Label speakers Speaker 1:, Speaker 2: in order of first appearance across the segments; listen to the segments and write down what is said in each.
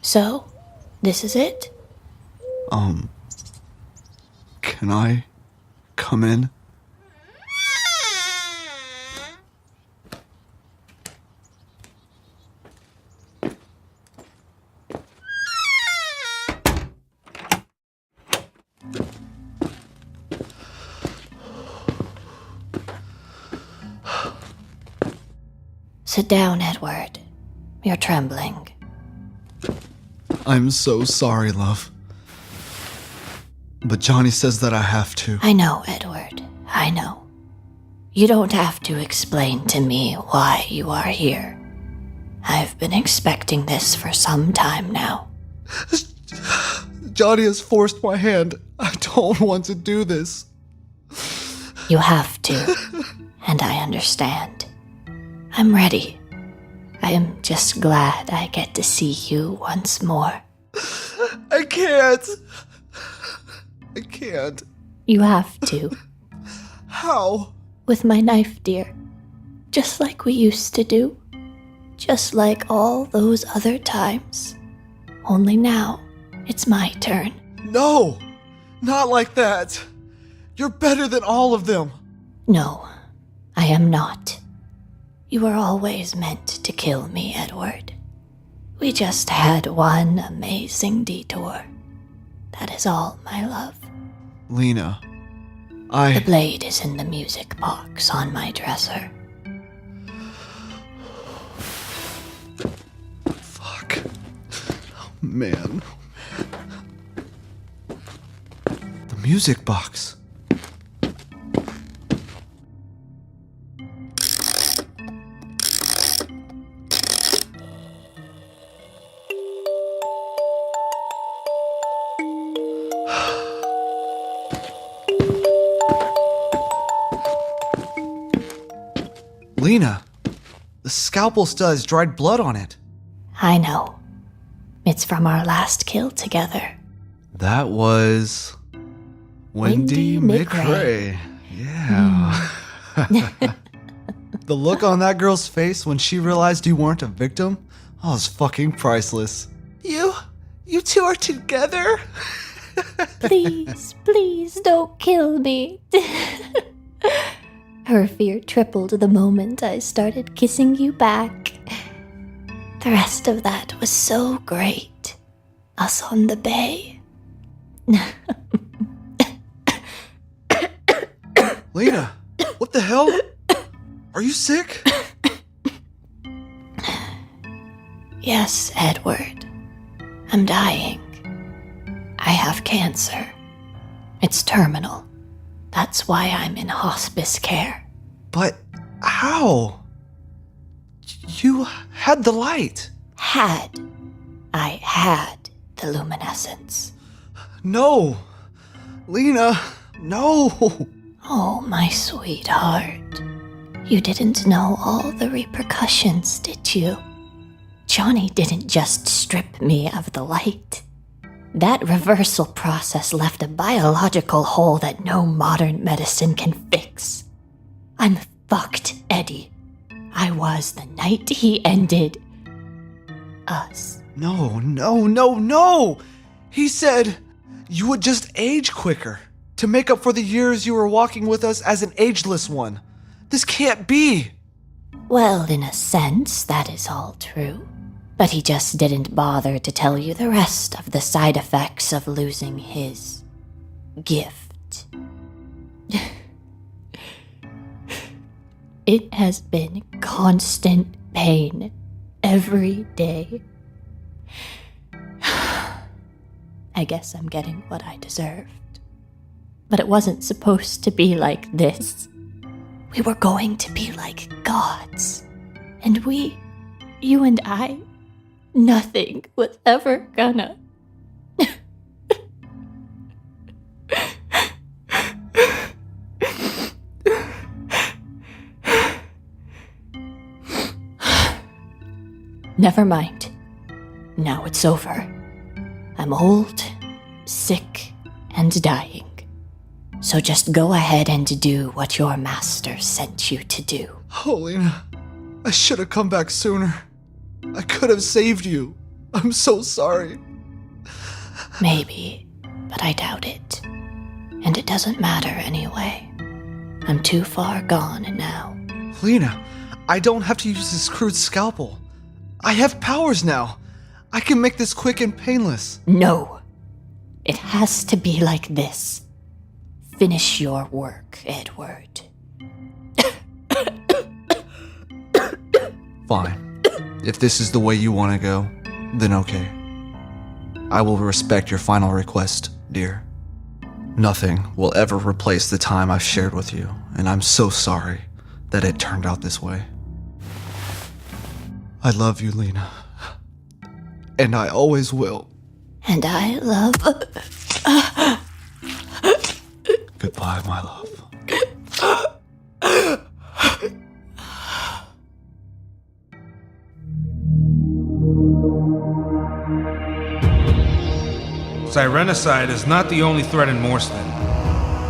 Speaker 1: So, this is it?
Speaker 2: Can I come in?
Speaker 1: Sit down, Edward. You're trembling.
Speaker 2: I'm so sorry, love. But Johnny says that I have to.
Speaker 1: I know, Edward. I know. You don't have to explain to me why you are here. I've been expecting this for some time now.
Speaker 2: Johnny has forced my hand. I don't want to do this.
Speaker 1: You have to, and I understand. I'm ready. I am just glad I get to see you once more.
Speaker 2: I can't. I can't.
Speaker 1: You have to.
Speaker 2: How?
Speaker 1: With my knife, dear. Just like we used to do. Just like all those other times. Only now, it's my turn.
Speaker 2: No! Not like that. You're better than all of them.
Speaker 1: No, I am not. You were always meant to kill me, Edward. We just had one amazing detour. That is all, my love.
Speaker 2: Lena,
Speaker 1: The blade is in the music box on my dresser.
Speaker 2: Fuck. Oh, man. The music box. Lena, the scalpel still has dried blood on it.
Speaker 1: I know. It's from our last kill together.
Speaker 2: That was Wendy
Speaker 1: Wendy
Speaker 2: McRae. Yeah. The look on that girl's face when she realized you weren't a victim, was fucking priceless. You two are together?
Speaker 1: Please, please don't kill me. Her fear tripled the moment I started kissing you back. The rest of that was so great. Us on the bay.
Speaker 2: Lena, what the hell? Are you sick?
Speaker 1: Yes, Edward. I'm dying. I have cancer. It's terminal. That's why I'm in hospice care.
Speaker 2: But how? You had the light.
Speaker 1: I had the luminescence.
Speaker 2: No. Lena, no.
Speaker 1: Oh, my sweetheart. You didn't know all the repercussions, did you? Johnny didn't just strip me of the light. That reversal process left a biological hole that no modern medicine can fix. I'm fucked, Eddie. I was the night he ended us.
Speaker 2: No. He said you would just age quicker to make up for the years you were walking with us as an ageless one. This can't be.
Speaker 1: Well, in a sense, that is all true. But he just didn't bother to tell you the rest of the side effects of losing his gift. It has been constant pain every day. I guess I'm getting what I deserved. But it wasn't supposed to be like this. We were going to be like gods. And you and I, nothing was ever gonna. Never mind. Now it's over. I'm old, sick, and dying. So just go ahead and do what your master sent you to do.
Speaker 2: Oh, Lena, I should have come back sooner. I could have saved you. I'm so sorry.
Speaker 1: Maybe, but I doubt it. And it doesn't matter anyway. I'm too far gone now.
Speaker 2: Lena, I don't have to use this crude scalpel. I have powers now. I can make this quick and painless.
Speaker 1: No. It has to be like this. Finish your work, Edward.
Speaker 2: Fine. If this is the way you want to go, then okay. I will respect your final request, dear. Nothing will ever replace the time I've shared with you, and I'm so sorry that it turned out this way. I love you, Lena. And I always will.
Speaker 1: And I love...
Speaker 2: Goodbye, my love.
Speaker 3: Sirenicide is not the only threat in Morrison.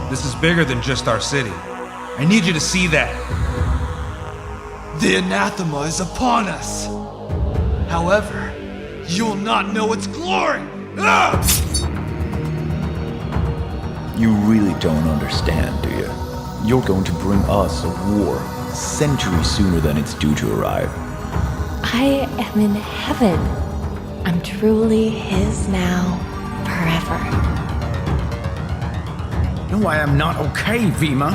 Speaker 3: This is bigger than just our city. I need you to see that.
Speaker 2: The anathema is upon us. However, you will not know its glory.
Speaker 4: You really don't understand, do you? You're going to bring us a war centuries sooner than it's due to arrive.
Speaker 1: I am in heaven. I'm truly his now, forever.
Speaker 5: No, I am not okay, Vima.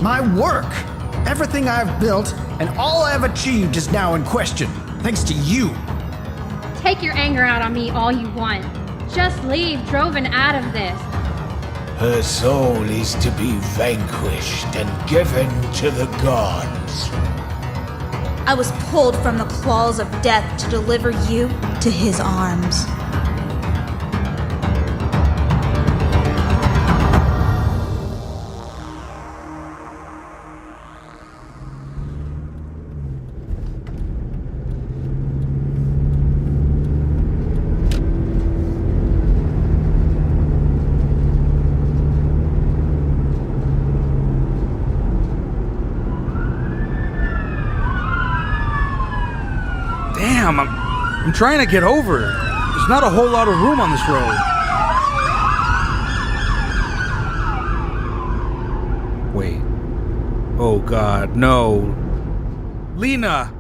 Speaker 5: My work, everything I've built, and all I've achieved is now in question, thanks to you.
Speaker 6: Take your anger out on me all you want. Just leave Droven out of this.
Speaker 7: Her soul is to be vanquished and given to the gods.
Speaker 8: I was pulled from the claws of death to deliver you to his arms.
Speaker 3: Damn, I'm trying to get over. There's not a whole lot of room on this road. Wait. Oh God, no. Lena!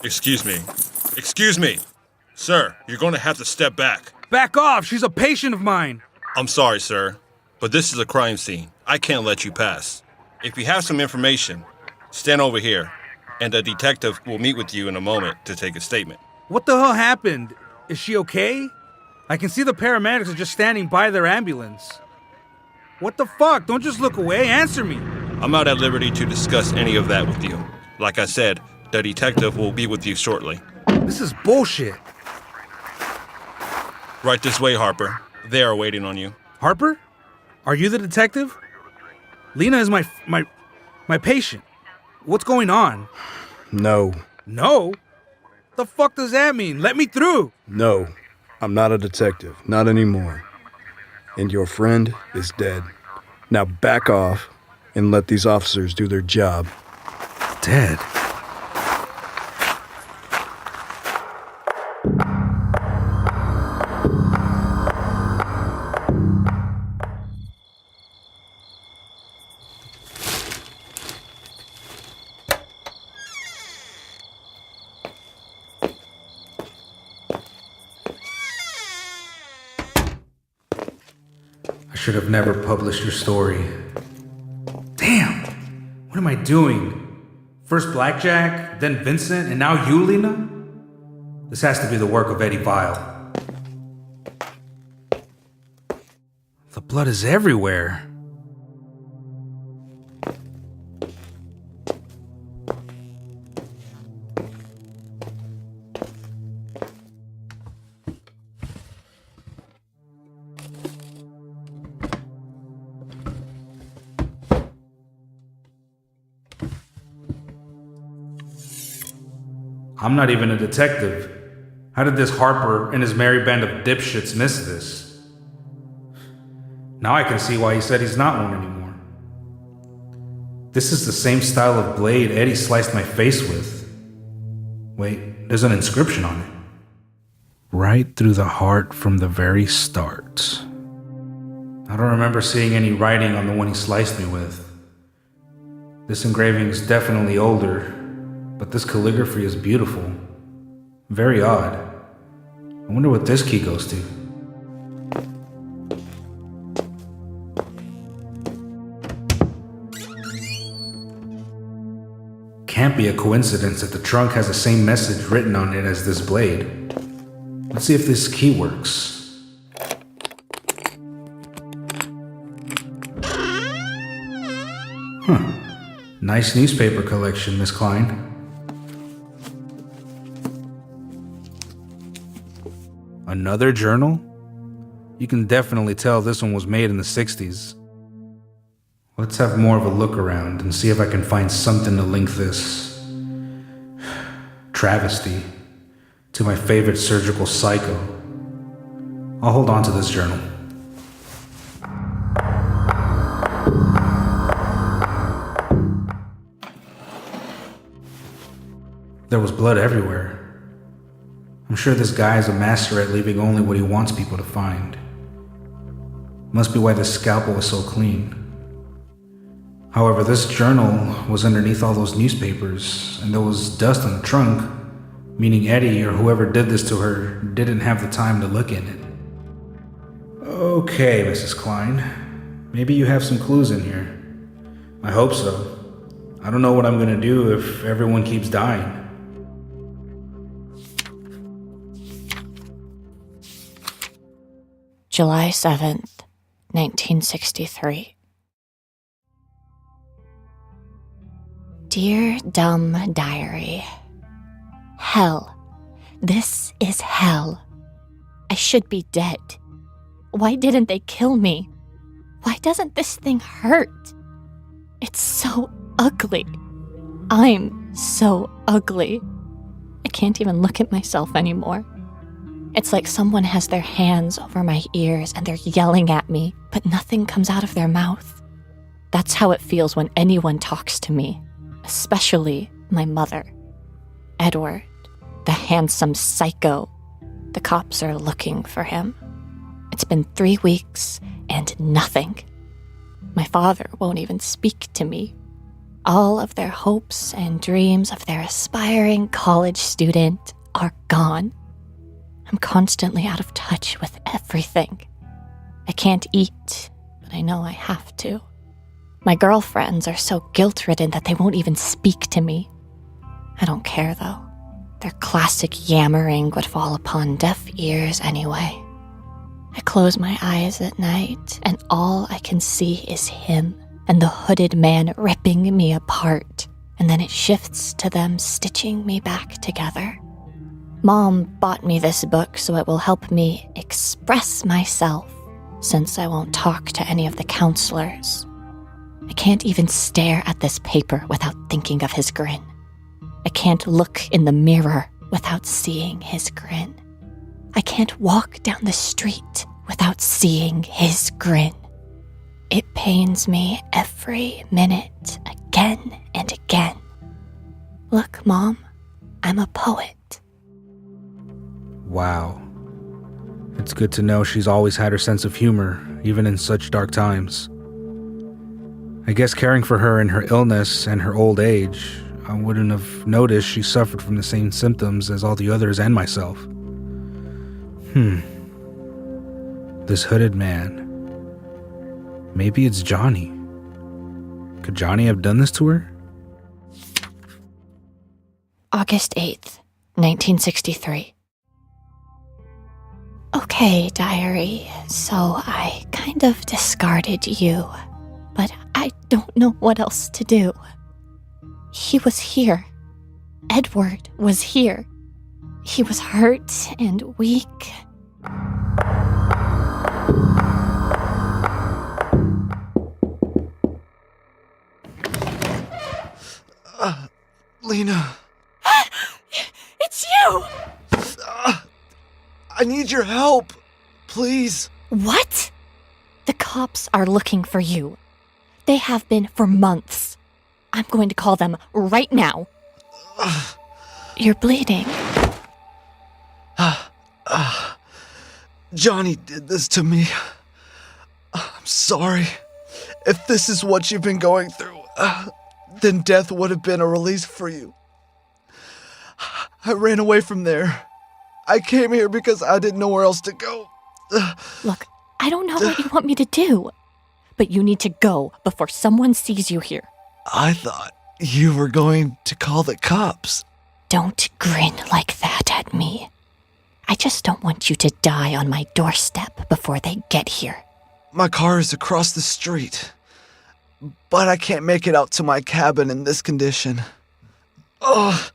Speaker 9: Excuse me. Excuse me. Sir, you're going to have to step back.
Speaker 3: Back off! She's a patient of mine!
Speaker 9: I'm sorry, sir, but this is a crime scene. I can't let you pass. If you have some information, stand over here, and a detective will meet with you in a moment to take a statement.
Speaker 3: What the hell happened? Is she okay? I can see the paramedics are just standing by their ambulance. What the fuck? Don't just look away. Answer me.
Speaker 9: I'm not at liberty to discuss any of that with you. Like I said, the detective will be with you shortly.
Speaker 3: This is bullshit.
Speaker 9: Right this way, Harper. They are waiting on you.
Speaker 3: Harper? Are you the detective? Lena is my patient. What's going on?
Speaker 10: No.
Speaker 3: No? The fuck does that mean? Let me through.
Speaker 10: No. I'm not a detective. Not anymore. And your friend is dead. Now back off and let these officers do their job.
Speaker 3: Dead? I should have never published your story. Damn! What am I doing? First Blackjack, then Vincent, and now you, Lena? This has to be the work of Eddie Vile. The blood is everywhere. I'm not even a detective. How did this Harper and his merry band of dipshits miss this? Now I can see why he said he's not one anymore. This is the same style of blade Eddie sliced my face with. Wait, there's an inscription on it. Right through the heart from the very start. I don't remember seeing any writing on the one he sliced me with. This engraving is definitely older, but this calligraphy is beautiful. Very odd. I wonder what this key goes to. Can't be a coincidence that the trunk has the same message written on it as this blade. Let's see if this key works. Nice newspaper collection, Miss Klein. Another journal? You can definitely tell this one was made in the 60s. Let's have more of a look around and see if I can find something to link this travesty to my favorite surgical psycho. I'll hold on to this journal. There was blood everywhere. I'm sure this guy is a master at leaving only what he wants people to find. Must be why the scalpel was so clean. However, this journal was underneath all those newspapers, and there was dust on the trunk, meaning Eddie or whoever did this to her didn't have the time to look in it. Okay, Mrs. Klein. Maybe you have some clues in here. I hope so. I don't know what I'm gonna do if everyone keeps dying.
Speaker 1: July 7th, 1963. Dear dumb diary. Hell. This is hell. I should be dead. Why didn't they kill me? Why doesn't this thing hurt? It's so ugly. I'm so ugly. I can't even look at myself anymore. It's like someone has their hands over my ears and they're yelling at me, but nothing comes out of their mouth. That's how it feels when anyone talks to me, especially my mother. Edward, the handsome psycho. The cops are looking for him. It's been 3 weeks and nothing. My father won't even speak to me. All of their hopes and dreams of their aspiring college student are gone. I'm constantly out of touch with everything. I can't eat, but I know I have to. My girlfriends are so guilt-ridden that they won't even speak to me. I don't care, though. Their classic yammering would fall upon deaf ears anyway. I close my eyes at night, and all I can see is him and the hooded man ripping me apart, and then it shifts to them stitching me back together. Mom bought me this book so it will help me express myself, since I won't talk to any of the counselors. I can't even stare at this paper without thinking of his grin. I can't look in the mirror without seeing his grin. I can't walk down the street without seeing his grin. It pains me every minute, again and again. Look, Mom, I'm a poet.
Speaker 3: Wow. It's good to know she's always had her sense of humor, even in such dark times. I guess caring for her in her illness and her old age, I wouldn't have noticed she suffered from the same symptoms as all the others and myself. This hooded man. Maybe it's Johnny. Could Johnny have done this to her?
Speaker 1: August 8th, 1963. Okay, diary, so I kind of discarded you, but I don't know what else to do. He was here. Edward was here. He was hurt and weak.
Speaker 2: Lena.
Speaker 1: do?
Speaker 2: I need your help. Please.
Speaker 1: What? The cops are looking for you. They have been for months. I'm going to call them right now. You're bleeding.
Speaker 2: Johnny did this to me. I'm sorry. If this is what you've been going through, then death would have been a release for you. I ran away from there. I came here because I didn't know where else to go.
Speaker 1: Look, I don't know what you want me to do, but you need to go before someone sees you here.
Speaker 2: I thought you were going to call the cops.
Speaker 1: Don't grin like that at me. I just don't want you to die on my doorstep before they get here.
Speaker 2: My car is across the street, but I can't make it out to my cabin in this condition. Oh,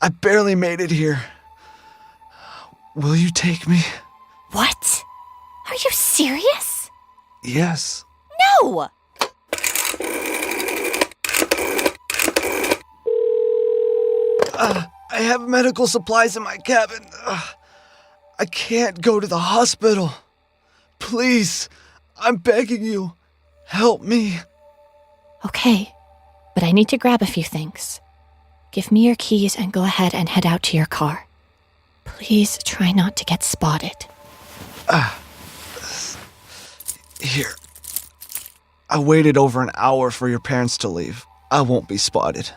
Speaker 2: I barely made it here. Will you take me?
Speaker 1: What? Are you serious?
Speaker 2: Yes.
Speaker 1: No!
Speaker 2: I have medical supplies in my cabin. I can't go to the hospital. Please, I'm begging you, help me.
Speaker 1: Okay, but I need to grab a few things. Give me your keys and go ahead and head out to your car. Please try not to get spotted.
Speaker 2: Here. I waited over an hour for your parents to leave. I won't be spotted.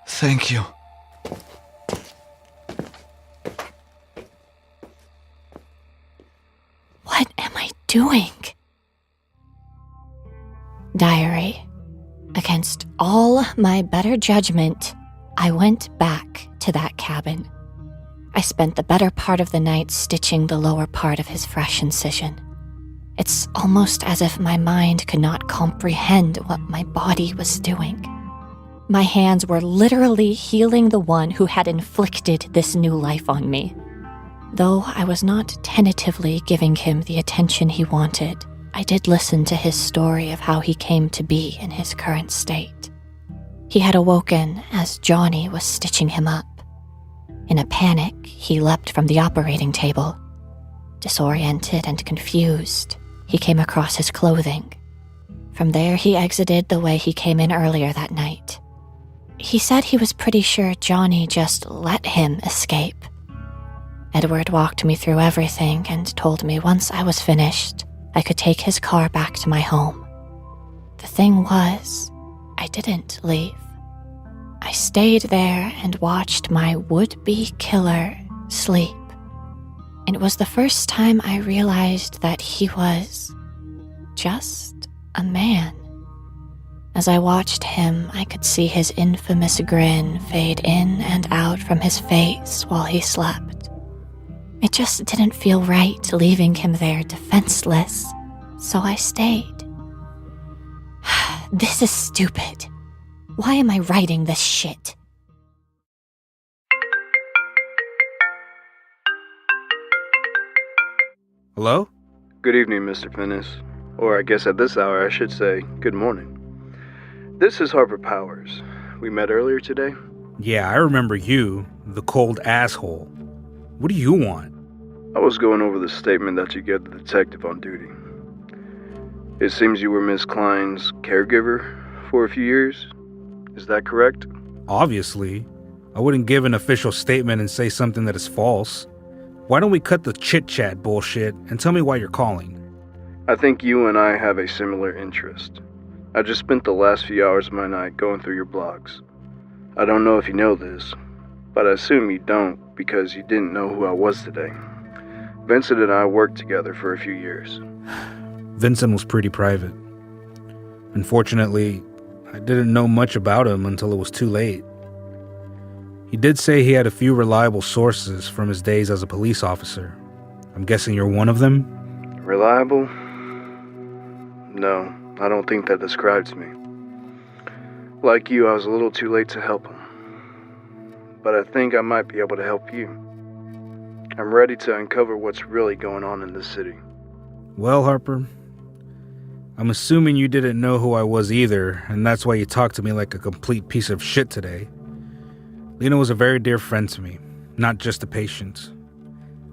Speaker 2: Thank you.
Speaker 1: What am I doing? Diary. Against all my better judgment, I went back to that cabin. I spent the better part of the night stitching the lower part of his fresh incision. It's almost as if my mind could not comprehend what my body was doing. My hands were literally healing the one who had inflicted this new life on me. Though I was not tentatively giving him the attention he wanted, I did listen to his story of how he came to be in his current state. He had awoken as Johnny was stitching him up. In a panic, he leapt from the operating table. Disoriented and confused, he came across his clothing. From there, he exited the way he came in earlier that night. He said he was pretty sure Johnny just let him escape. Edward walked me through everything and told me once I was finished, I could take his car back to my home. The thing was, I didn't leave. I stayed there and watched my would-be killer sleep. And it was the first time I realized that he was just a man. As I watched him, I could see his infamous grin fade in and out from his face while he slept. It just didn't feel right leaving him there defenseless, so I stayed. This is stupid. Why am I writing this shit?
Speaker 3: Hello?
Speaker 10: Good evening, Mr. Finnis. Or I guess at this hour I should say, good morning. This is Harper Powers. We met earlier today?
Speaker 3: Yeah, I remember you, the cold asshole. What do you want?
Speaker 10: I was going over the statement that you gave the detective on duty. It seems you were Miss Klein's caregiver for a few years. Is that correct?
Speaker 3: Obviously. I wouldn't give an official statement and say something that is false. Why don't we cut the chit-chat bullshit and tell me why you're calling?
Speaker 10: I think you and I have a similar interest. I just spent the last few hours of my night going through your blogs. I don't know if you know this, but I assume you don't because you didn't know who I was today. Vincent and I worked together for a few years.
Speaker 3: Vincent was pretty private. Unfortunately, I didn't know much about him until it was too late. He did say he had a few reliable sources from his days as a police officer. I'm guessing you're one of them?
Speaker 10: Reliable? No, I don't think that describes me. Like you, I was a little too late to help him. But I think I might be able to help you. I'm ready to uncover what's really going on in this city.
Speaker 3: Well, Harper, I'm assuming you didn't know who I was either, and that's why you talked to me like a complete piece of shit today. Lena was a very dear friend to me, not just a patient.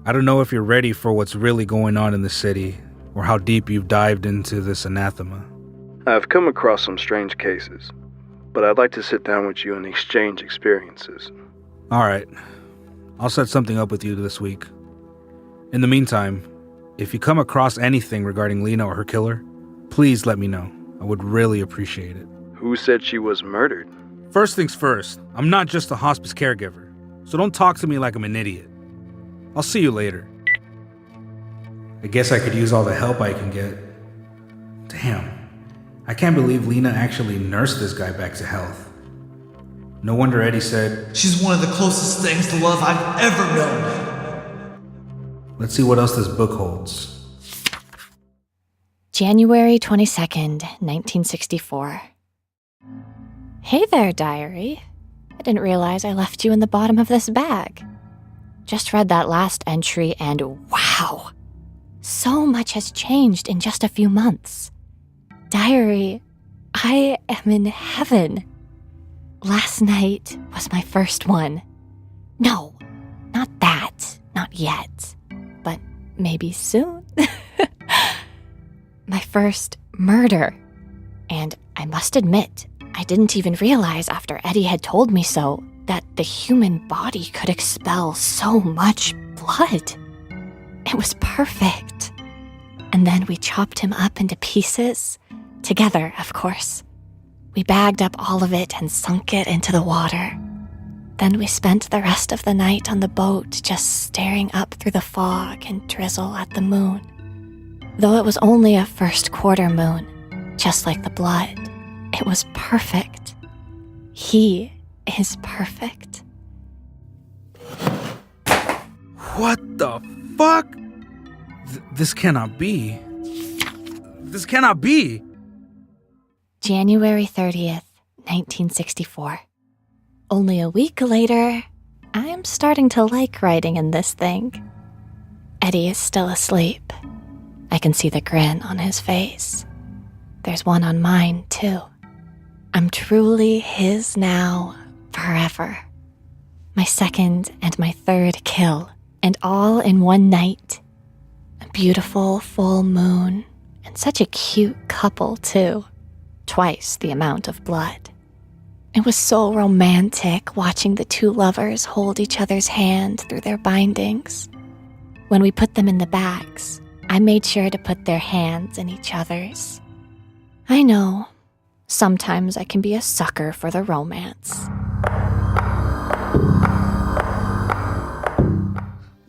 Speaker 3: I don't know if you're ready for what's really going on in the city, or how deep you've dived into this anathema.
Speaker 10: I've come across some strange cases, but I'd like to sit down with you and exchange experiences.
Speaker 3: Alright, I'll set something up with you this week. In the meantime, if you come across anything regarding Lena or her killer, please let me know. I would really appreciate it.
Speaker 10: Who said she was murdered?
Speaker 3: First things first, I'm not just a hospice caregiver, so don't talk to me like I'm an idiot. I'll see you later. I guess I could use all the help I can get. Damn, I can't believe Lena actually nursed this guy back to health. No wonder Eddie said,
Speaker 2: "She's one of the closest things to love I've ever known."
Speaker 3: Let's see what else this book holds.
Speaker 1: January 22nd, 1964. Hey there, diary. I didn't realize I left you in the bottom of this bag. Just read that last entry and wow! So much has changed in just a few months. Diary, I am in heaven. Last night was my first one. No, not that, not yet. But maybe soon. My first murder. And I must admit, I didn't even realize after Eddie had told me so that the human body could expel so much blood. It was perfect. And then we chopped him up into pieces. Together, of course. We bagged up all of it and sunk it into the water. Then we spent the rest of the night on the boat just staring up through the fog and drizzle at the moon. Though it was only a first quarter moon, just like the blood, it was perfect. He is perfect.
Speaker 3: What the fuck? This cannot be. This cannot be.
Speaker 1: January 30th, 1964. Only a week later, I am starting to like writing in this thing. Eddie is still asleep. I can see the grin on his face. There's one on mine, too. I'm truly his now, forever. My second and my third kill, and all in one night. A beautiful full moon, and such a cute couple, too. Twice the amount of blood. It was so romantic watching the two lovers hold each other's hand through their bindings. When we put them in the bags, I made sure to put their hands in each other's. I know, sometimes I can be a sucker for the romance.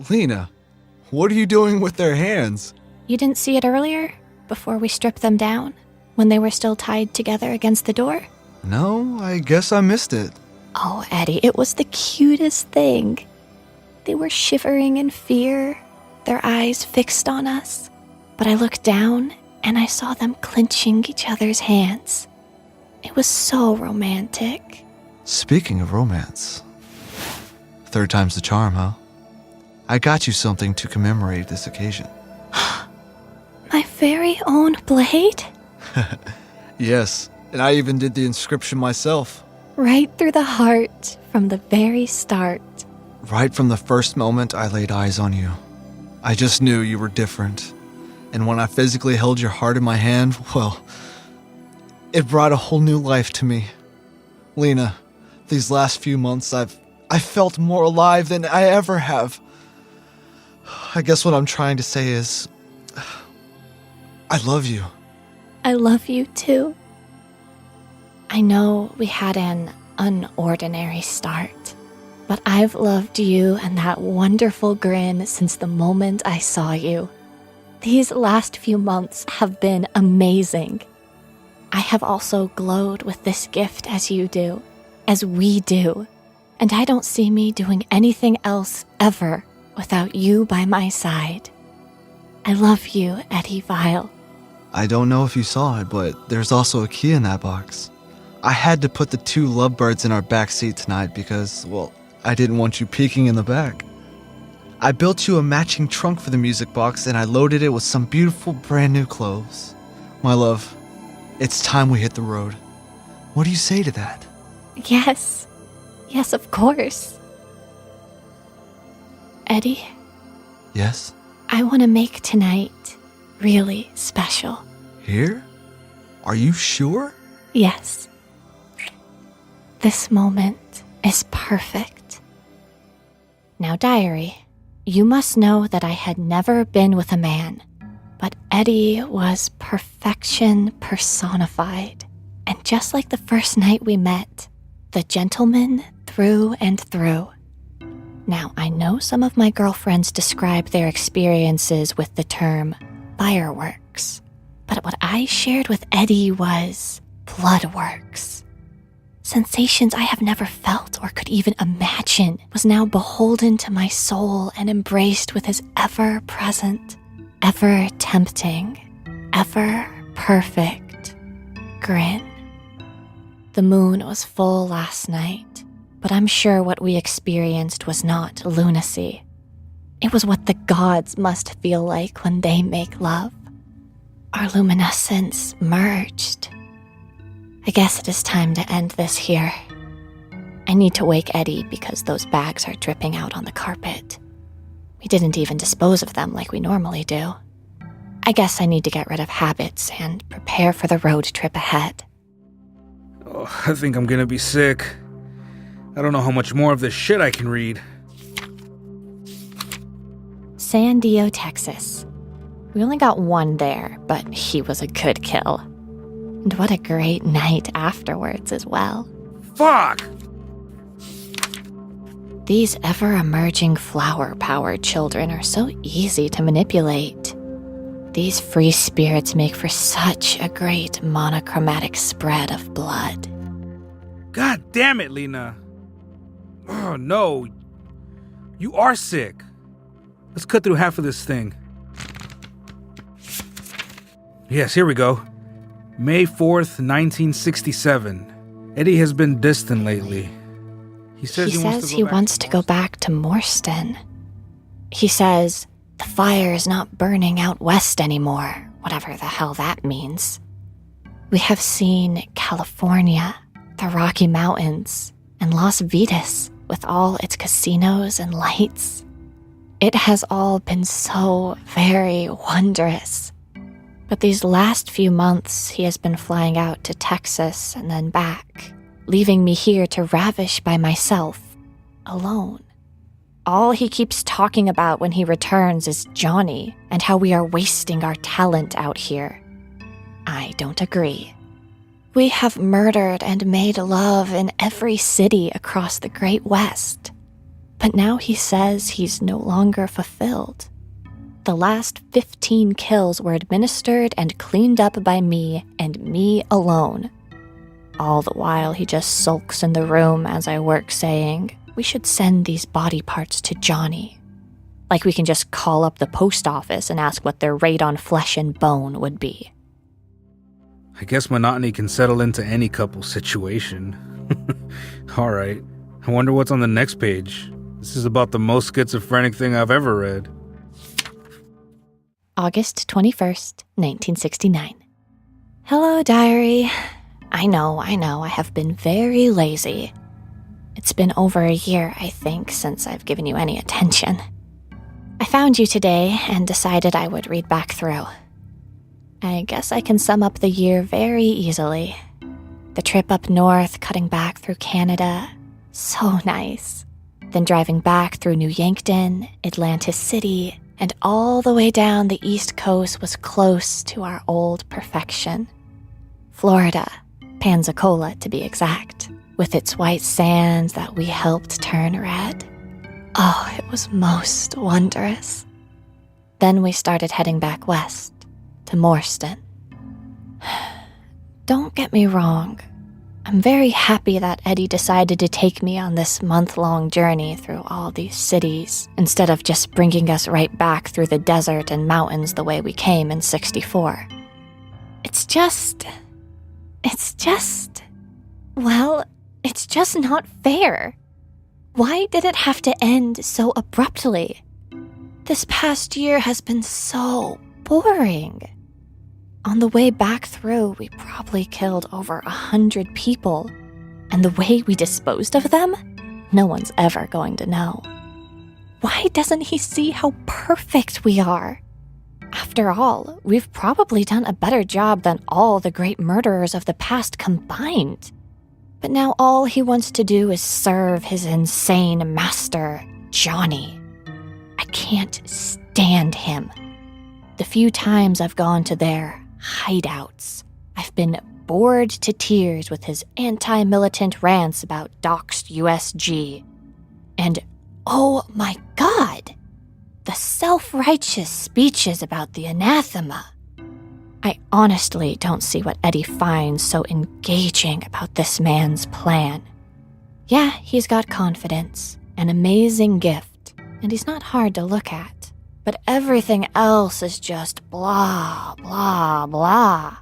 Speaker 2: Lena, what are you doing with their hands?
Speaker 1: You didn't see it earlier, before we stripped them down, when they were still tied together against the door?
Speaker 2: No, I guess I missed it.
Speaker 1: Oh, Eddie, it was the cutest thing. They were shivering in fear, their eyes fixed on us. But I looked down and I saw them clenching each other's hands. It was so romantic.
Speaker 2: Speaking of romance, third time's the charm, huh? I got you something to commemorate this occasion.
Speaker 1: My very own blade?
Speaker 2: Yes, and I even did the inscription myself.
Speaker 1: Right through the heart, from the very start.
Speaker 2: Right from the first moment I laid eyes on you. I just knew you were different. And when I physically held your heart in my hand, well, it brought a whole new life to me. Lena, these last few months I felt more alive than I ever have. I guess what I'm trying to say is, I love you.
Speaker 1: I love you too. I know we had an unordinary start, but I've loved you and that wonderful grin since the moment I saw you. These last few months have been amazing. I have also glowed with this gift as you do, as we do, and I don't see me doing anything else ever without you by my side. I love you, Eddie Vile.
Speaker 2: I don't know if you saw it, but there's also a key in that box. I had to put the two lovebirds in our back seat tonight because, well, I didn't want you peeking in the back. I built you a matching trunk for the music box and I loaded it with some beautiful brand new clothes. My love, it's time we hit the road. What do you say to that?
Speaker 1: Yes. Yes, of course. Eddie,
Speaker 2: Yes?
Speaker 1: I want to make tonight really special.
Speaker 2: Here? Are you sure?
Speaker 1: Yes. This moment is perfect. Now, diary, you must know that I had never been with a man, but Eddie was perfection personified. And just like the first night we met, the gentleman through and through. Now, I know some of my girlfriends describe their experiences with the term fireworks, but what I shared with Eddie was bloodworks. Sensations I have never felt or could even imagine was now beholden to my soul and embraced with his ever-present, ever-tempting, ever-perfect grin. The moon was full last night, but I'm sure what we experienced was not lunacy. It was what the gods must feel like when they make love. Our luminescence merged. I guess it is time to end this here. I need to wake Eddie because those bags are dripping out on the carpet. We didn't even dispose of them like we normally do. I guess I need to get rid of habits and prepare for the road trip ahead.
Speaker 3: Oh, I think I'm gonna be sick. I don't know how much more of this shit I can read.
Speaker 1: San Diego, Texas. We only got one there, but he was a good kill. And what a great night afterwards as well.
Speaker 3: Fuck!
Speaker 1: These ever-emerging flower-powered children are so easy to manipulate. These free spirits make for such a great monochromatic spread of blood.
Speaker 3: God damn it, Lena. Oh, no. You are sick. Let's cut through half of this thing. Yes, here we go. May 4th, 1967. Eddie has been distant lately. He says he wants to go back
Speaker 1: to Morrison. He says the fire is not burning out west anymore, whatever the hell that means. We have seen California, the Rocky Mountains, and Las Vegas with all its casinos and lights. It has all been so very wondrous. But these last few months, he has been flying out to Texas and then back, leaving me here to ravish by myself, alone. All he keeps talking about when he returns is Johnny and how we are wasting our talent out here. I don't agree. We have murdered and made love in every city across the Great West. But now he says he's no longer fulfilled. The last 15 kills were administered and cleaned up by me and me alone. All the while he just sulks in the room as I work saying, we should send these body parts to Johnny. Like we can just call up the post office and ask what their rate on flesh and bone would be.
Speaker 3: I guess monotony can settle into any couple situation. Alright, I wonder what's on the next page. This is about the most schizophrenic thing I've ever read.
Speaker 1: August 21st, 1969. Hello, diary. I know, I have been very lazy. It's been over a year, I think, since I've given you any attention. I found you today and decided I would read back through. I guess I can sum up the year very easily. The trip up north, cutting back through Canada, so nice. Then driving back through New Yankton, Atlantis City, and all the way down the East Coast was close to our old perfection. Florida, Pensacola to be exact, with its white sands that we helped turn red. Oh, it was most wondrous. Then we started heading back west, to Morrison. Don't get me wrong. I'm very happy that Eddie decided to take me on this month-long journey through all these cities, instead of just bringing us right back through the desert and mountains the way we came in '64. It's just not fair. Why did it have to end so abruptly? This past year has been so boring. On the way back through, we probably killed over 100 people, and the way we disposed of them, no one's ever going to know. Why doesn't he see how perfect we are? After all, we've probably done a better job than all the great murderers of the past combined. But now all he wants to do is serve his insane master, Johnny. I can't stand him. The few times I've gone to their hideouts, I've been bored to tears with his anti-militant rants about doxed USG. And, oh my God, the self-righteous speeches about the anathema. I honestly don't see what Eddie finds so engaging about this man's plan. Yeah, he's got confidence, an amazing gift, and he's not hard to look at. But everything else is just blah, blah, blah.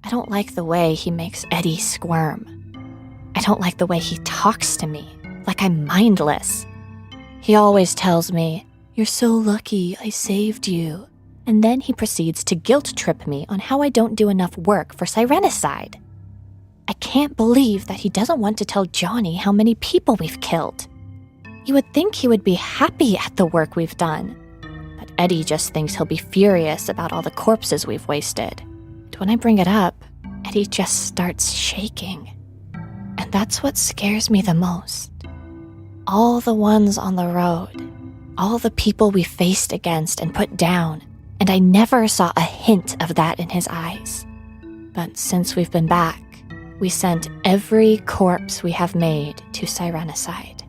Speaker 1: I don't like the way he makes Eddie squirm. I don't like the way he talks to me, like I'm mindless. He always tells me, "You're so lucky I saved you." And then he proceeds to guilt trip me on how I don't do enough work for Sirenicide. I can't believe that he doesn't want to tell Johnny how many people we've killed. You would think he would be happy at the work we've done. But Eddie just thinks he'll be furious about all the corpses we've wasted. And when I bring it up, Eddie just starts shaking. And that's what scares me the most. All the ones on the road, all the people we faced against and put down, and I never saw a hint of that in his eyes. But since we've been back, we sent every corpse we have made to Sirenicide.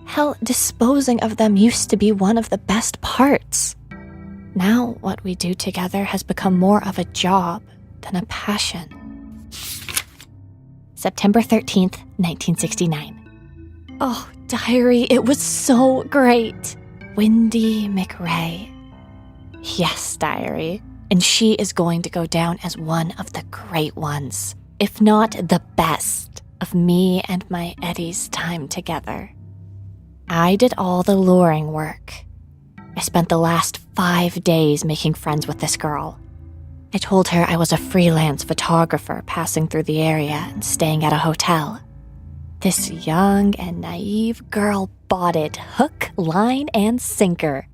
Speaker 1: Hell, disposing of them used to be one of the best parts. Now what we do together has become more of a job than a passion. September 13th, 1969. Oh, diary, it was so great. Wendy McRae. Yes, diary. And she is going to go down as one of the great ones, if not the best, of me and my Eddie's time together. I did all the luring work. I spent the last 5 days making friends with this girl. I told her I was a freelance photographer passing through the area and staying at a hotel. This young and naive girl bought it hook, line, and sinker.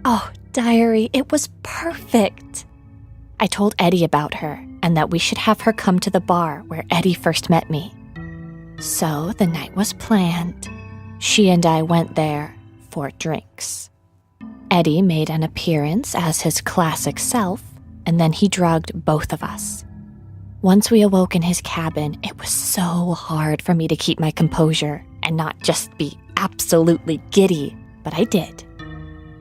Speaker 1: Oh, diary, it was perfect. I told Eddie about her and that we should have her come to the bar where Eddie first met me. So the night was planned. She and I went there for drinks. Eddie made an appearance as his classic self, and then he drugged both of us. Once we awoke in his cabin, it was so hard for me to keep my composure and not just be absolutely giddy, but I did.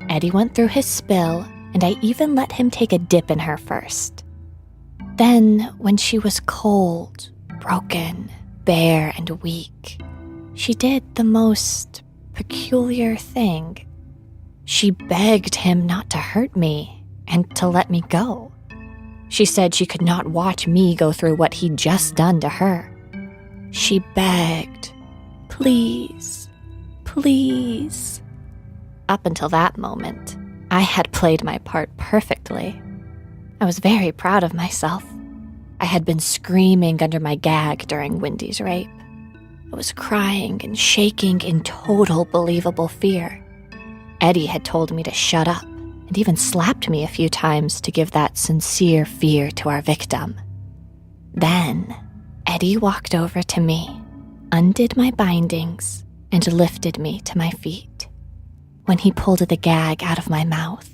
Speaker 1: Eddie went through his spill, and I even let him take a dip in her first. Then, when she was cold, broken, bare, and weak, she did the most peculiar thing. She begged him not to hurt me and to let me go. She said she could not watch me go through what he'd just done to her. She begged, "Please, please." Up until that moment, I had played my part perfectly. I was very proud of myself. I had been screaming under my gag during Wendy's rape. I was crying and shaking in total believable fear. Eddie had told me to shut up and even slapped me a few times to give that sincere fear to our victim. Then, Eddie walked over to me, undid my bindings, and lifted me to my feet. When he pulled the gag out of my mouth,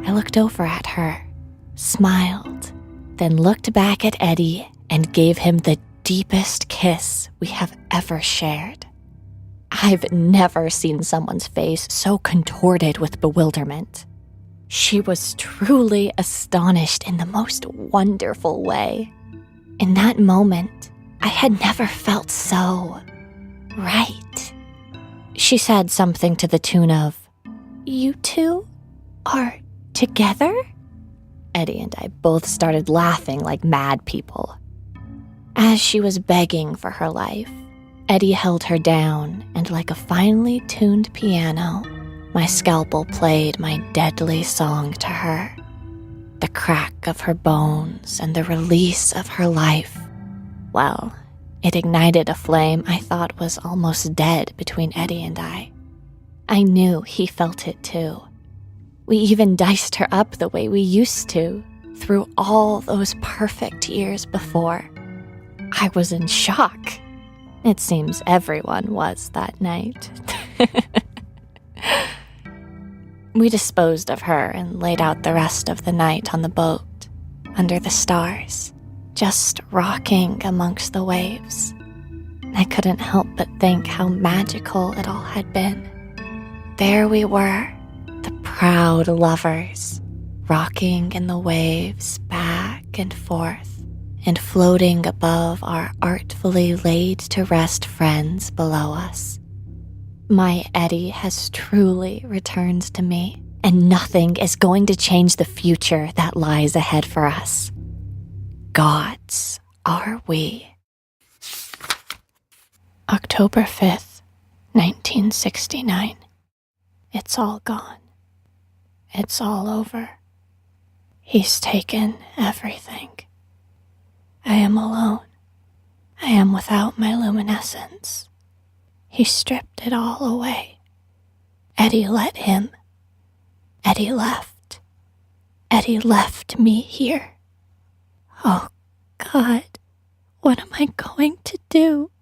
Speaker 1: I looked over at her, smiled, then looked back at Eddie and gave him the deepest kiss we have ever shared. I've never seen someone's face so contorted with bewilderment. She was truly astonished in the most wonderful way. In that moment, I had never felt so right. She said something to the tune of, "You two are together?" Eddie and I both started laughing like mad people. As she was begging for her life, Eddie held her down, and like a finely tuned piano, my scalpel played my deadly song to her. The crack of her bones and the release of her life. Well, it ignited a flame I thought was almost dead between Eddie and I. I knew he felt it too. We even diced her up the way we used to, through all those perfect years before. I was in shock. It seems everyone was that night. We disposed of her and laid out the rest of the night on the boat, under the stars, just rocking amongst the waves. I couldn't help but think how magical it all had been. There we were, the proud lovers, rocking in the waves back and forth, and floating above our artfully laid-to-rest friends below us. My Eddie has truly returned to me, and nothing is going to change the future that lies ahead for us. Gods are we. October 5th, 1969. It's all gone. It's all over. He's taken everything. I am alone. I am without my luminescence. He stripped it all away. Eddie let him. Eddie left. Eddie left me here. Oh, God, what am I going to do?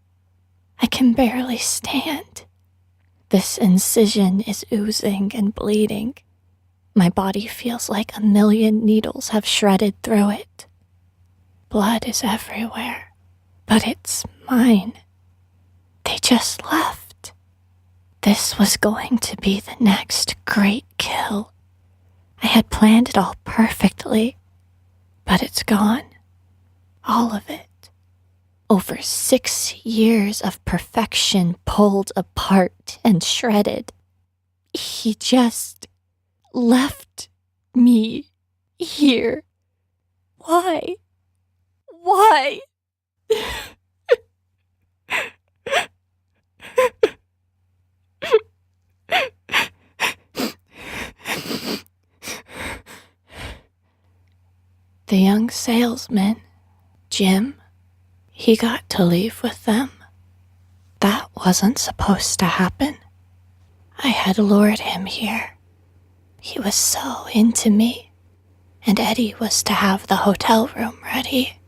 Speaker 1: I can barely stand. This incision is oozing and bleeding. My body feels like 1,000,000 needles have shredded through it. Blood is everywhere, but it's mine. They just left. This was going to be the next great kill. I had planned it all perfectly, but it's gone. All of it. Over 6 years of perfection pulled apart and shredded. He just left me here. Why? Why? The young salesman, Jim, he got to leave with them. That wasn't supposed to happen. I had lured him here. He was so into me, and Eddie was to have the hotel room ready.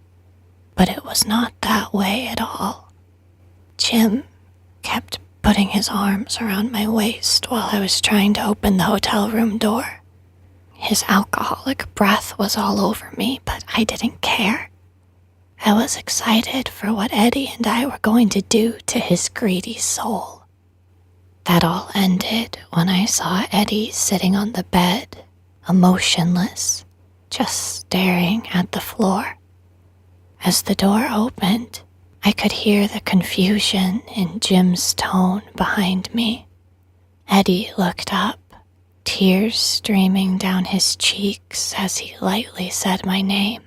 Speaker 1: But it was not that way at all. Jim kept putting his arms around my waist while I was trying to open the hotel room door. His alcoholic breath was all over me, but I didn't care. I was excited for what Eddie and I were going to do to his greedy soul. That all ended when I saw Eddie sitting on the bed, emotionless, just staring at the floor. As the door opened, I could hear the confusion in Jim's tone behind me. Eddie looked up, tears streaming down his cheeks as he lightly said my name,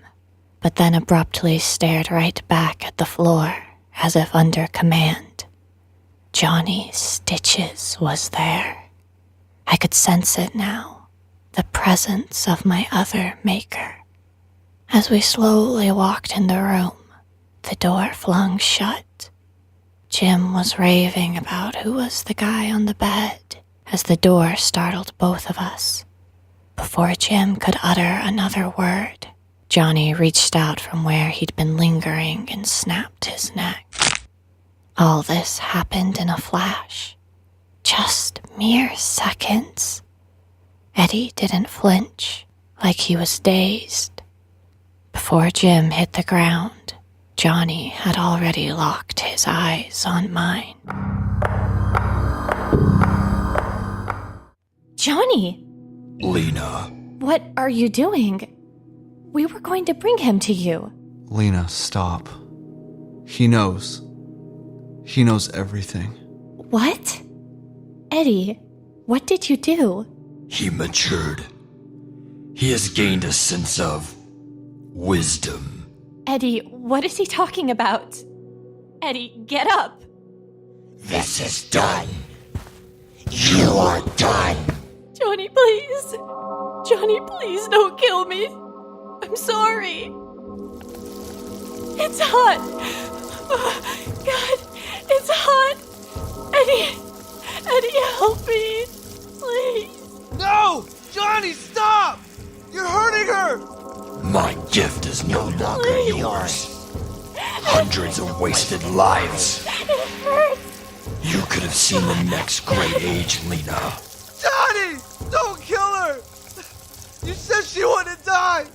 Speaker 1: but then abruptly stared right back at the floor as if under command. Johnny Stitches was there. I could sense it now, the presence of my other maker. As we slowly walked in the room, the door flung shut. Jim was raving about who was the guy on the bed as the door startled both of us. Before Jim could utter another word, Johnny reached out from where he'd been lingering and snapped his neck. All this happened in a flash. Just mere seconds. Eddie didn't flinch, like he was dazed. Before Jim hit the ground, Johnny had already locked his eyes on mine. Johnny!
Speaker 4: Lena.
Speaker 1: What are you doing? We were going to bring him to you.
Speaker 2: Lena, stop. He knows. He knows everything.
Speaker 1: What? Eddie, what did you do?
Speaker 11: He matured. He has gained a sense of wisdom.
Speaker 1: Eddie, what is he talking about? Eddie, get up!
Speaker 7: This is done. You are done.
Speaker 1: Johnny, please. Johnny, please don't kill me. I'm sorry. It's hot. Oh, God, it's hot. Eddie, help me.
Speaker 11: wasted lives. You could have seen the next great age, Lena.
Speaker 2: Johnny! Don't kill her! You said she wouldn't die!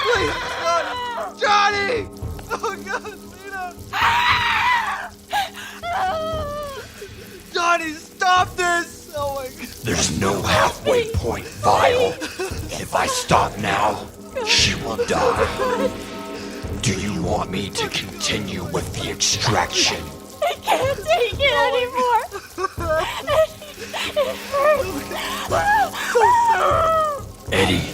Speaker 2: Please, Johnny! Johnny! Oh God, Lena! Johnny, stop this! Oh my God.
Speaker 11: There's no halfway point, Vile. If I stop now, she will die. Do you want me to continue with the extraction?
Speaker 1: I can't take it anymore. It hurts.
Speaker 11: Eddie,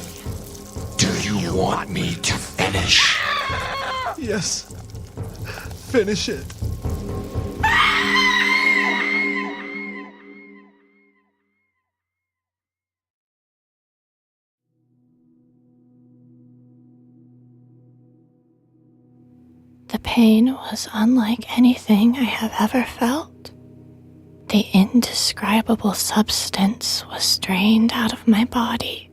Speaker 11: do you want me to finish?
Speaker 2: Yes. Finish it.
Speaker 1: The pain was unlike anything I have ever felt. The indescribable substance was drained out of my body.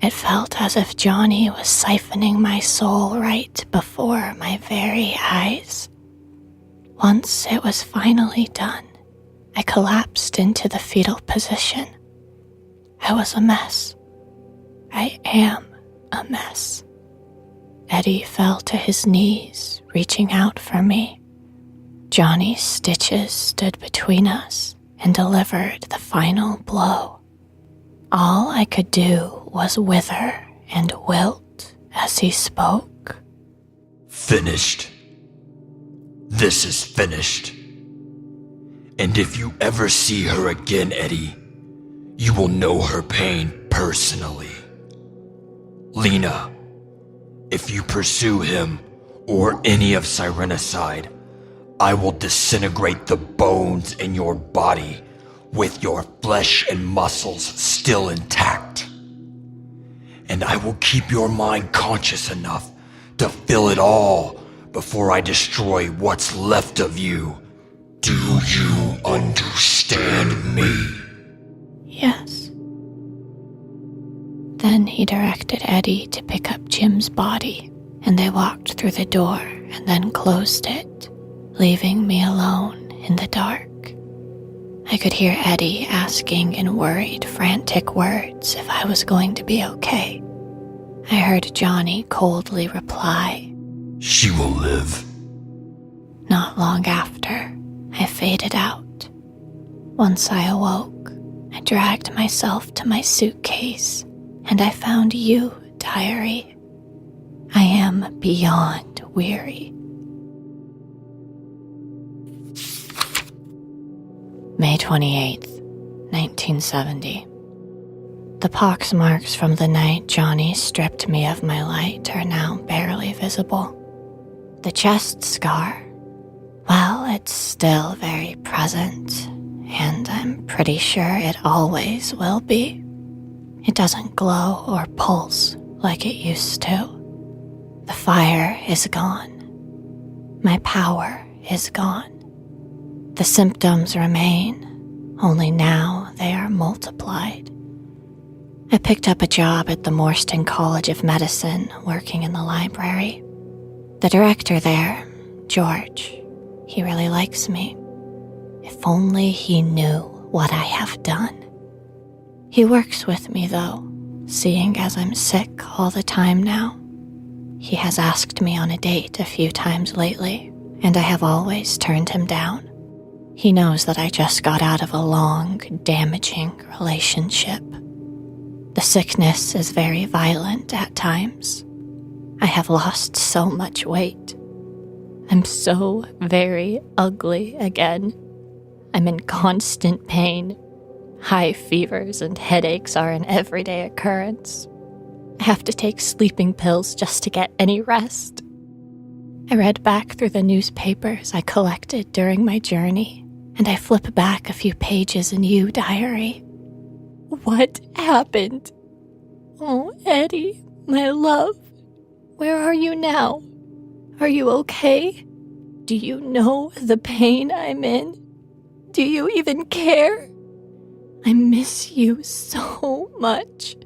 Speaker 1: It felt as if Johnny was siphoning my soul right before my very eyes. Once it was finally done, I collapsed into the fetal position. I was a mess. I am a mess. Eddie fell to his knees, reaching out for me. Johnny's stitches stood between us and delivered the final blow. All I could do was wither and wilt as he spoke.
Speaker 11: Finished. This is finished. And if you ever see her again, Eddie, you will know her pain personally. Lena, if you pursue him or any of Sirenicide, I will disintegrate the bones in your body with your flesh and muscles still intact. And I will keep your mind conscious enough to feel it all before I destroy what's left of you. Do you understand me?
Speaker 1: Yes. Then he directed Eddie to pick up Jim's body, and they walked through the door and then closed it, leaving me alone in the dark. I could hear Eddie asking in worried, frantic words if I was going to be okay. I heard Johnny coldly reply,
Speaker 11: "She will live."
Speaker 1: Not long after, I faded out. Once I awoke, I dragged myself to my suitcase, and I found you, diary. I am beyond weary. May 28th, 1970. The pox marks from the night Johnny stripped me of my light are now barely visible. The chest scar, well, it's still very present, and I'm pretty sure it always will be. It doesn't glow or pulse like it used to. The fire is gone. My power is gone. The symptoms remain, only now they are multiplied. I picked up a job at the Morrison College of Medicine, working in the library. The director there, George, he really likes me. If only he knew what I have done. He works with me, though, seeing as I'm sick all the time now. He has asked me on a date a few times lately, and I have always turned him down. He knows that I just got out of a long, damaging relationship. The sickness is very violent at times. I have lost so much weight. I'm so very ugly again. I'm in constant pain. High fevers and headaches are an everyday occurrence. I have to take sleeping pills just to get any rest. I read back through the newspapers I collected during my journey, and I flip back a few pages in you, diary. What happened? Oh, Eddie, my love, where are you now? Are you okay? Do you know the pain I'm in? Do you even care? I miss you so much.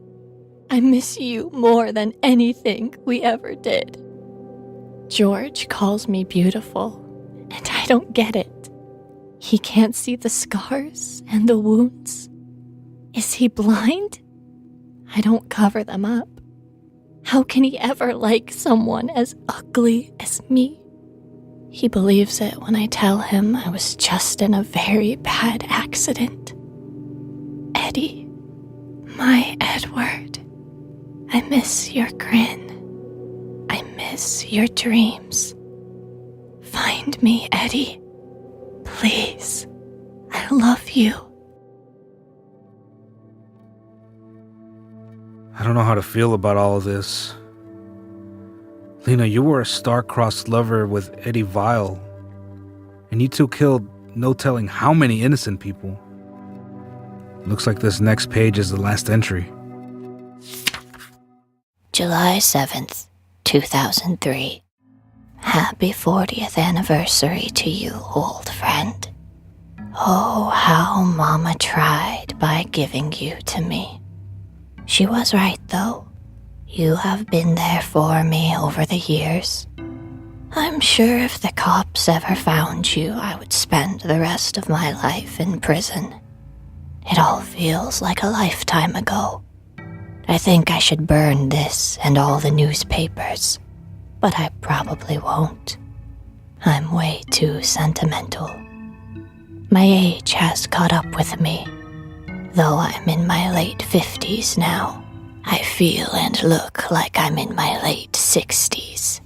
Speaker 1: I miss you more than anything we ever did. George calls me beautiful, and I don't get it. He can't see the scars and the wounds. Is he blind? I don't cover them up. How can he ever like someone as ugly as me? He believes it when I tell him I was just in a very bad accident. Eddie, my Edward, I miss your grin. I miss your dreams. Find me, Eddie. Please. I love you.
Speaker 3: I don't know how to feel about all of this. Lena, you were a star-crossed lover with Eddie Vile, and you two killed no telling how many innocent people. Looks like this next page is the last entry.
Speaker 1: July 7th, 2003. Happy 40th anniversary to you, old friend. Oh, how Mama tried by giving you to me. She was right, though. You have been there for me over the years. I'm sure if the cops ever found you, I would spend the rest of my life in prison. It all feels like a lifetime ago. I think I should burn this and all the newspapers, but I probably won't. I'm way too sentimental. My age has caught up with me. Though I'm in my late 50s now, I feel and look like I'm in my late 60s.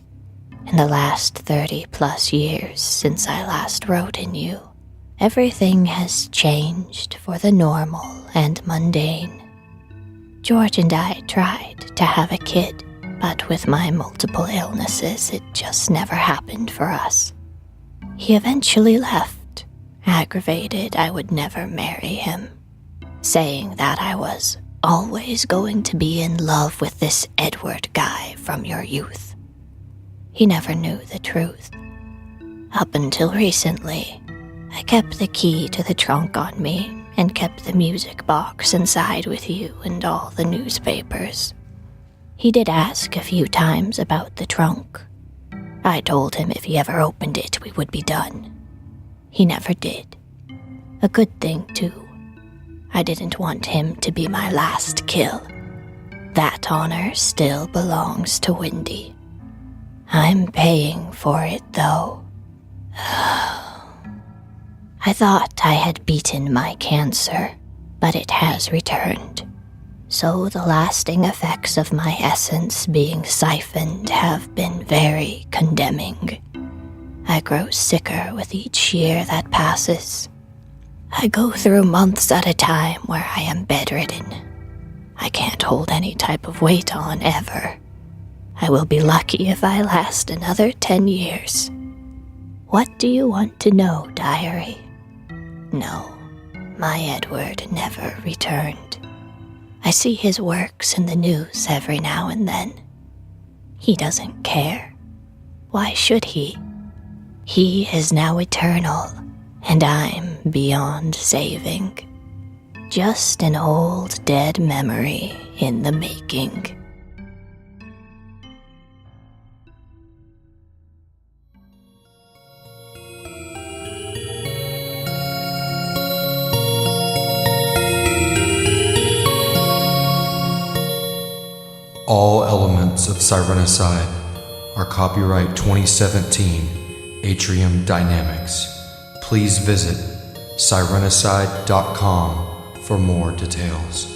Speaker 1: In the last 30+ years since I last wrote in you, everything has changed for the normal and mundane. George and I tried to have a kid, but with my multiple illnesses, it just never happened for us. He eventually left, aggravated I would never marry him, saying that I was always going to be in love with this Edward guy from your youth. He never knew the truth. Up until recently, I kept the key to the trunk on me and kept the music box inside with you and all the newspapers. He did ask a few times about the trunk. I told him if he ever opened it, we would be done. He never did. A good thing, too. I didn't want him to be my last kill. That honor still belongs to Wendy. I'm paying for it, though. I thought I had beaten my cancer, but it has returned. So the lasting effects of my essence being siphoned have been very condemning. I grow sicker with each year that passes. I go through months at a time where I am bedridden. I can't hold any type of weight on ever. I will be lucky if I last another 10 years. What do you want to know, diary? No, my Edward never returned. I see his works in the news every now and then. He doesn't care. Why should he? He is now eternal, and I'm beyond saving. Just an old dead memory in the making.
Speaker 12: All elements of Sirenicide are copyright 2017 Atrium Dynamics. Please visit sirenicide.com for more details.